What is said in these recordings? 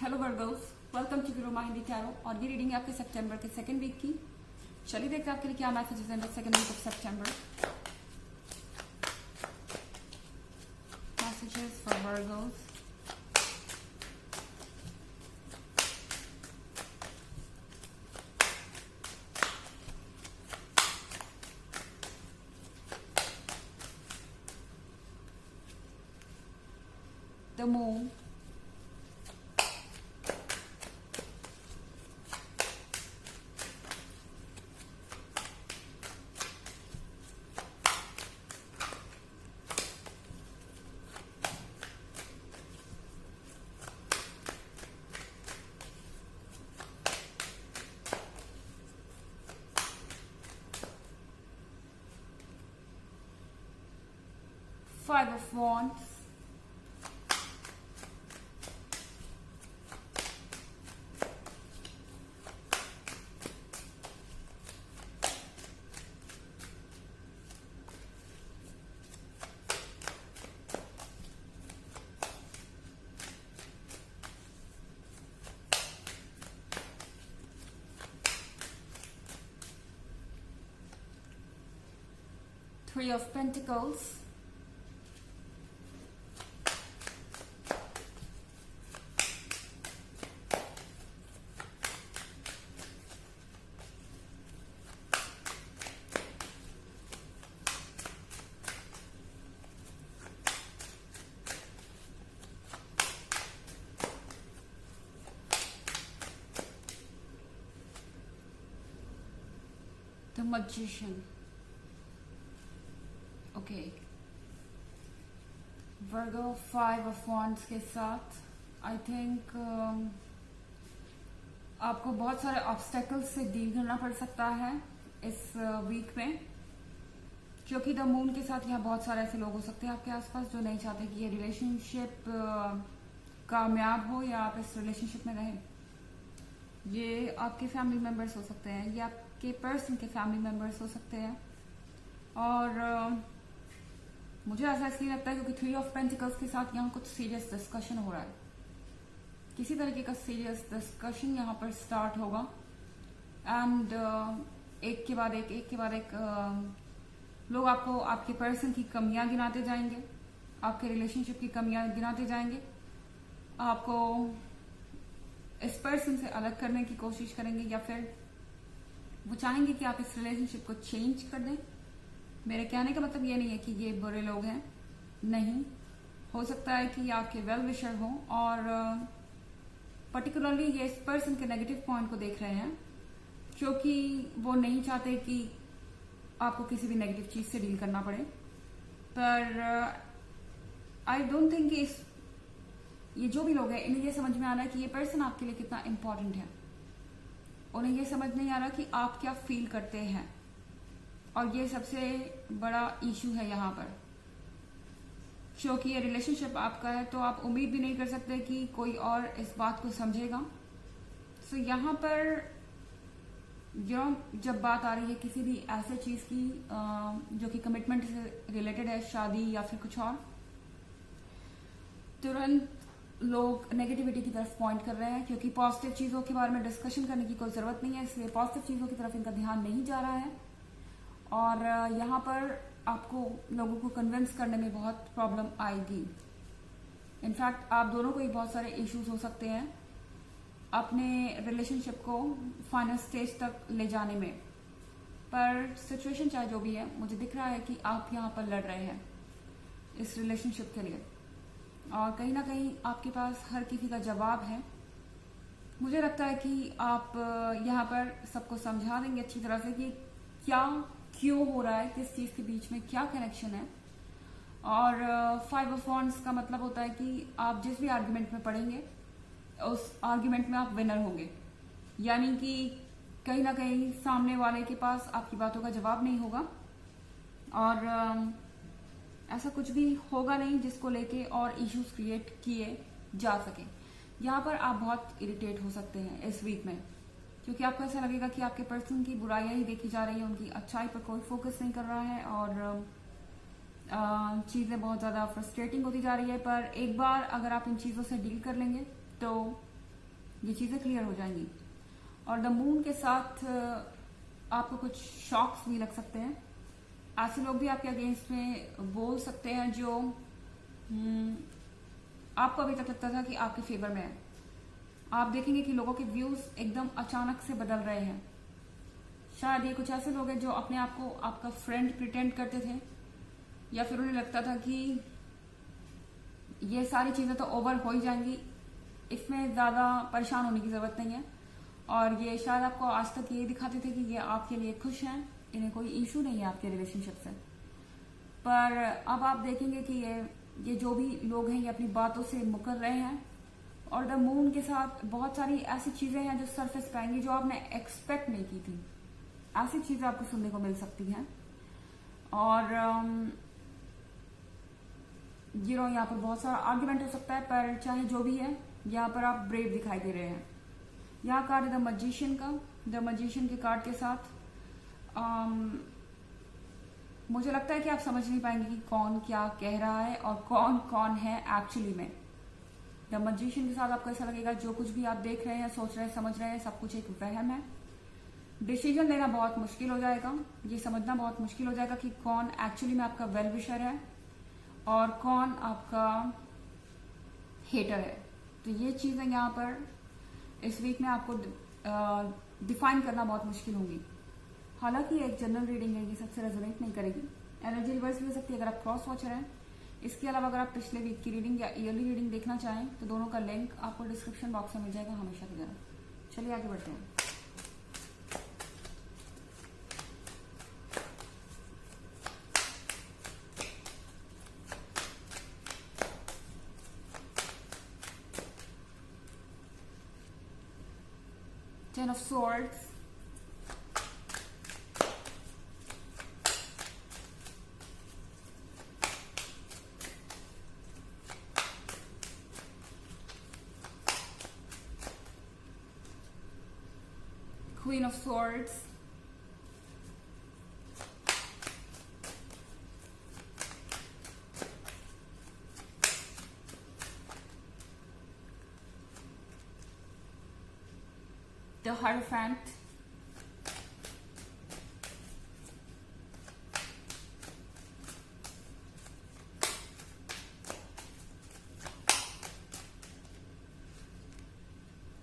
Hello Virgo's, welcome to Guru माहिंदी tarot. और ये reading है आपके सितंबर के सेकंड वीक की। चलिए देखते हैं आपके लिए क्या मैसेजेस हैं सेकंड वीक ऑफ सितंबर। Messages for Virgos. The moon, Five of Wands, Three of Pentacles, The Magician. Okay, Virgo five of wands के साथ आई थिंक आपको बहुत सारे ऑब्स्टेकल्स से डील करना पड़ सकता है इस वीक में, क्योंकि द मून के साथ यहाँ बहुत सारे ऐसे लोग हो सकते हैं आपके आसपास जो नहीं चाहते कि ये रिलेशनशिप कामयाब हो या आप इस रिलेशनशिप में रहें। ये आपके फैमिली मेंबर्स हो सकते हैं, ये आपके पर्सन के फैमिली मेंबर्स हो सकते हैं। और मुझे ऐसा इसलिए लगता है क्योंकि थ्री ऑफ पेंटिकल्स के साथ यहाँ कुछ सीरियस डिस्कशन हो रहा है, किसी तरीके का सीरियस डिस्कशन यहाँ पर स्टार्ट होगा। एंड एक के बाद एक लोग आपको आपके पर्सन की कमियां गिनाते जाएंगे, आपके रिलेशनशिप की कमियां गिनाते जाएंगे, आपको इस पर्सन से अलग करने की कोशिश करेंगे, या फिर वो चाहेंगे कि आप इस रिलेशनशिप को चेंज कर दें। मेरे कहने का मतलब ये नहीं है कि ये बुरे लोग हैं, नहीं, हो सकता है कि ये आपके वेल विशर हों और पर्टिकुलरली ये इस पर्सन के नेगेटिव पॉइंट को देख रहे हैं, क्योंकि वो नहीं चाहते कि आपको किसी भी नेगेटिव चीज से डील करना पड़े। पर आई डोंट थिंक कि ये जो भी लोग हैं इन्हें ये समझ में आ रहा है कि ये पर्सन आपके लिए कितना इंपॉर्टेंट है। उन्हें ये समझ नहीं आ रहा कि आप क्या फील करते हैं, और ये सबसे बड़ा इशू है यहाँ पर, क्योंकि ये रिलेशनशिप आपका है तो आप उम्मीद भी नहीं कर सकते कि कोई और इस बात को समझेगा। सो यहाँ पर जब बात आ रही है किसी भी ऐसे चीज की जो कि कमिटमेंट से रिलेटेड है, शादी या फिर कुछ और, तुरंत लोग नेगेटिविटी की तरफ पॉइंट कर रहे हैं, क्योंकि पॉजिटिव चीजों के बारे में डिस्कशन करने की कोई जरूरत नहीं है, इसलिए पॉजिटिव चीजों की तरफ इनका ध्यान नहीं जा रहा है। और यहाँ पर आपको लोगों को कन्विंस करने में बहुत प्रॉब्लम आएगी। इनफैक्ट आप दोनों को ही बहुत सारे इश्यूज हो सकते हैं अपने रिलेशनशिप को फाइनल स्टेज तक ले जाने में। पर सिचुएशन चाहे जो भी है, मुझे दिख रहा है कि आप यहाँ पर लड़ रहे हैं इस रिलेशनशिप के लिए, और कहीं ना कहीं आपके पास हर किसी का जवाब है। मुझे लगता है कि आप यहाँ पर सबको समझा देंगे अच्छी तरह से कि क्या क्यों हो रहा है, किस चीज के बीच में क्या कनेक्शन है। और फाइव ऑफ वॉन्ड्स का मतलब होता है कि आप जिस भी आर्ग्यूमेंट में पड़ेंगे उस आर्ग्यूमेंट में आप विनर होंगे, यानी कि कहीं ना कहीं सामने वाले के पास आपकी बातों का जवाब नहीं होगा, और ऐसा कुछ भी होगा नहीं जिसको लेके और इश्यूज क्रिएट किए जा सके। यहाँ पर आप बहुत इरिटेट हो सकते हैं इस वीक में, क्योंकि आपको ऐसा लगेगा कि आपके पर्सन की बुराइयां ही देखी जा रही है, उनकी अच्छाई पर कोई फोकस नहीं कर रहा है, और चीजें बहुत ज्यादा फ्रस्ट्रेटिंग होती जा रही है। पर एक बार अगर आप इन चीजों से डील कर लेंगे तो ये चीज़ें क्लियर हो जाएंगी। और द मून के साथ आपको कुछ शॉक्स भी लग सकते हैं। ऐसे लोग भी आपके अगेंस्ट में बोल सकते हैं जो आपको अभी तक लगता था कि आपके फेवर में है। आप देखेंगे कि लोगों के व्यूज एकदम अचानक से बदल रहे हैं। शायद ये कुछ ऐसे लोग हैं जो अपने आप को आपका फ्रेंड प्रिटेंड करते थे, या फिर उन्हें लगता था कि ये सारी चीजें तो ओवर हो ही जाएंगी, इसमें ज्यादा परेशान होने की जरूरत नहीं है। और ये शायद आपको आज तक ये दिखाते थे कि ये आपके लिए खुश हैं, इन्हें कोई इशू नहीं है आपके रिलेशनशिप से। पर अब आप देखेंगे कि ये जो भी लोग हैं ये अपनी बातों से मुकर रहे हैं। और द मून के साथ बहुत सारी ऐसी चीजें हैं जो सरफेस पे आएंगी जो आपने एक्सपेक्ट नहीं की थी। ऐसी चीजें आपको सुनने को मिल सकती हैं। और यहाँ पर बहुत सारा आर्ग्यूमेंट हो सकता है, पर चाहे जो भी है यहाँ पर आप ब्रेव दिखाई दे रहे हैं। यहाँ कार्ड है द मैजिशियन का। द मैजिशियन के कार्ड के साथ मुझे लगता है कि आप समझ नहीं पाएंगे कि कौन क्या कह रहा है और कौन कौन है एक्चुअली में। द मैजिशियन के साथ आपको ऐसा लगेगा जो कुछ भी आप देख रहे हैं, सोच रहे हैं, समझ रहे हैं, सब कुछ एक वहम है। डिसीजन लेना बहुत मुश्किल हो जाएगा, ये समझना बहुत मुश्किल हो जाएगा कि कौन एक्चुअली में आपका वेल विशर है और कौन आपका हेटर है। तो ये चीजें यहाँ पर इस वीक में आपको डिफाइन करना बहुत मुश्किल होगी। हालांकि एक जनरल रीडिंग है, ये सबसे रेजोनेट नहीं करेगी। एनर्जी रिवर्स भी हो सकती है अगर आप क्रॉस वॉचर हैं। इसके अलावा अगर आप पिछले वीक की रीडिंग या ईयरली रीडिंग देखना चाहें तो दोनों का लिंक आपको डिस्क्रिप्शन बॉक्स में मिल जाएगा हमेशा की तरह। चलिए आगे बढ़ते हैं। Ten of Swords, Queen of Swords, the Hierophant,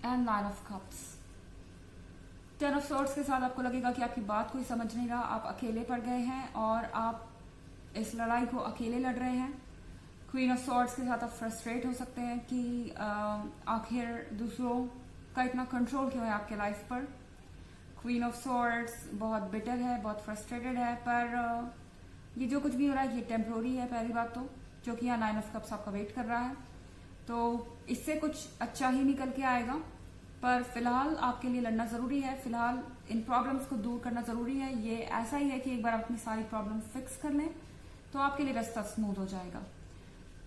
and Nine of Cups. Ten of swords के साथ आपको लगेगा कि आपकी बात कोई समझ नहीं रहा, आप अकेले पड़ गए हैं और आप इस लड़ाई को अकेले लड़ रहे हैं। क्वीन ऑफ सोर्ड्स के साथ आप फ्रस्ट्रेट हो सकते हैं कि आखिर दूसरों का इतना कंट्रोल क्यों है आपके लाइफ पर। क्वीन ऑफ सोर्ड्स बहुत बिटर है, बहुत फ्रस्ट्रेटेड है, पर ये जो कुछ भी हो रहा है ये टेम्प्रोरी है पहली बात तो, जो कि यहाँ नाइन ऑफ कप्स आपका वेट कर रहा है। तो इससे कुछ अच्छा ही निकल के आएगा, पर फिलहाल आपके लिए लड़ना जरूरी है। फिलहाल इन प्रॉब्लम्स को दूर करना जरूरी है। ये ऐसा ही है कि एक बार अपनी सारी प्रॉब्लम फिक्स कर लें तो आपके लिए रास्ता स्मूथ हो जाएगा।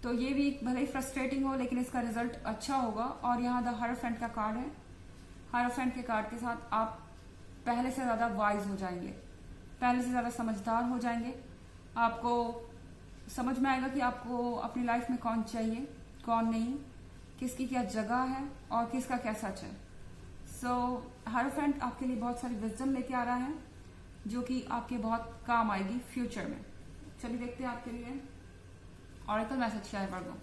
तो ये भी भले ही फ्रस्ट्रेटिंग हो लेकिन इसका रिजल्ट अच्छा होगा। और यहाँ द हायरोफेंट का कार्ड है। हायरोफेंट के कार्ड के साथ आप पहले से ज्यादा वाइज हो जाएंगे, पहले से ज्यादा समझदार हो जाएंगे। आपको समझ में आएगा कि आपको अपनी लाइफ में कौन चाहिए, कौन नहीं, किसकी क्या जगह है और किसका क्या सच है। सो हायरोफेंट आपके लिए बहुत सारी विजडम लेके आ रहा है जो कि आपके बहुत काम आएगी फ्यूचर में। चलिए देखते हैं आपके लिए ऑरेकल मैसेज क्या है वर्गो।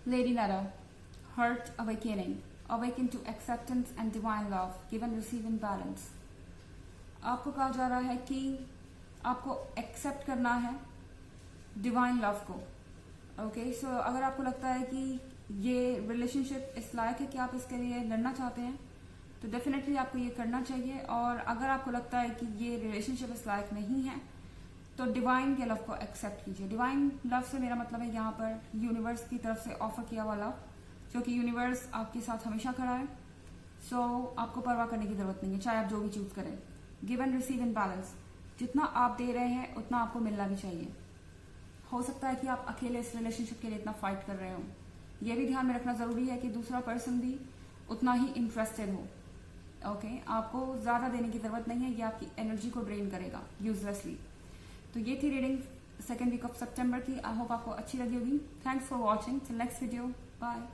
Lady Nada, heart awakening, awaken to acceptance and divine love, give and receive in balance. आपको कहा जा रहा है कि आपको एक्सेप्ट करना है डिवाइन लव को। ओके, सो अगर आपको लगता है कि ये रिलेशनशिप इस लायक है कि आप इसके लिए लड़ना चाहते हैं तो डेफिनेटली आपको ये करना चाहिए। और अगर आपको लगता है कि ये रिलेशनशिप इस लायक नहीं है तो डिवाइन के लव को एक्सेप्ट कीजिए। डिवाइन लव से मेरा मतलब है यहाँ पर यूनिवर्स की तरफ से ऑफर किया हुआ लव, जो कि यूनिवर्स आपके साथ हमेशा खड़ा है। सो आपको परवाह करने की जरूरत नहीं है, चाहे आप जो भी चूज करें। Give and receive in balance, जितना आप दे रहे हैं उतना आपको मिलना भी चाहिए। हो सकता है कि आप अकेले इस रिलेशनशिप के लिए इतना फाइट कर रहे हो, ये भी ध्यान में रखना जरूरी है कि दूसरा पर्सन भी उतना ही इंटरेस्टेड हो। ओके, आपको ज्यादा देने की जरूरत नहीं है, ये आपकी एनर्जी को ड्रेन करेगा यूजलेसली। तो ये थी रीडिंग सेकेंड वीक ऑफ सितंबर की। आई होप आपको अच्छी लगी होगी। Thanks for watching. Till next video, bye.